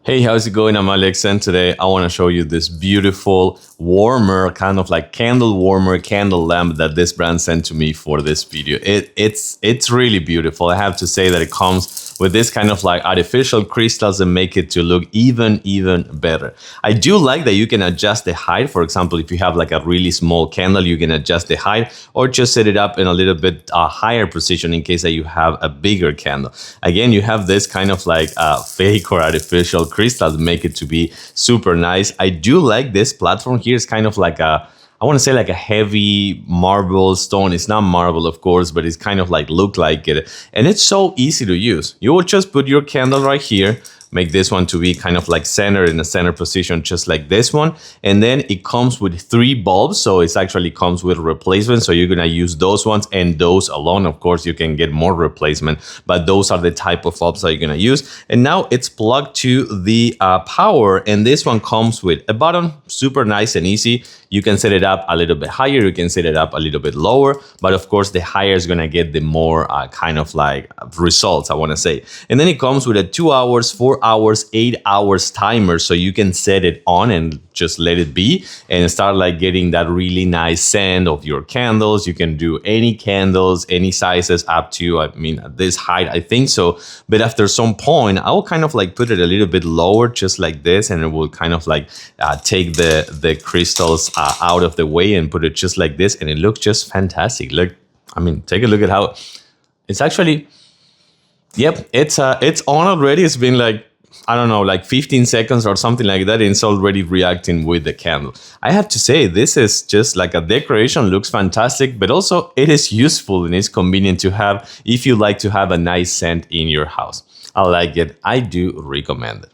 Hey, how's it going? I'm Alex, and today I want to show you this beautiful warmer, kind of like candle warmer candle lamp that this brand sent to me for this video. It's really beautiful. I have to say that it comes with this kind of like artificial crystals and make it to look even better. I do like that you can adjust the height. For example, if you have like a really small candle, you can adjust the height or just set it up in a little bit higher position in case that you have a bigger candle. Again, you have this kind of like fake or artificial crystals make it to be super nice. I do like this platform here. It's kind of like I want to say like a heavy marble stone. It's not marble, of course, but it's kind of like look like it. And it's so easy to use. You will just put your candle right here, make this one to be kind of like centered in a center position, just like this one. And then it comes with 3 bulbs. So it actually comes with replacement. So you're going to use those ones and those alone. Of course, you can get more replacement, but those are the type of bulbs that you're going to use. And now it's plugged to the power. And this one comes with a button, super nice and easy. You can set it up a little bit higher. You can set it up a little bit lower. But of course, the higher is going to get the more kind of like results, I want to say. And then it comes with a 2 hours, 4 hours, 8 hours timer. So you can set it on and just let it be and start like getting that really nice scent of your candles. You can do any candles, any sizes up to, I mean, at this height, I think so. But after some point, I will kind of like put it a little bit lower, just like this. And it will kind of like take the crystals out of the way and put it just like this. And it looks just fantastic. Look, I mean, take a look at how it's actually, yep, it's on already. It's been like, I don't know, like 15 seconds or something like that, and it's already reacting with the candle. I have to say, this is just like a decoration, looks fantastic, but also it is useful and it's convenient to have if you like to have a nice scent in your house. I like it. I do recommend it.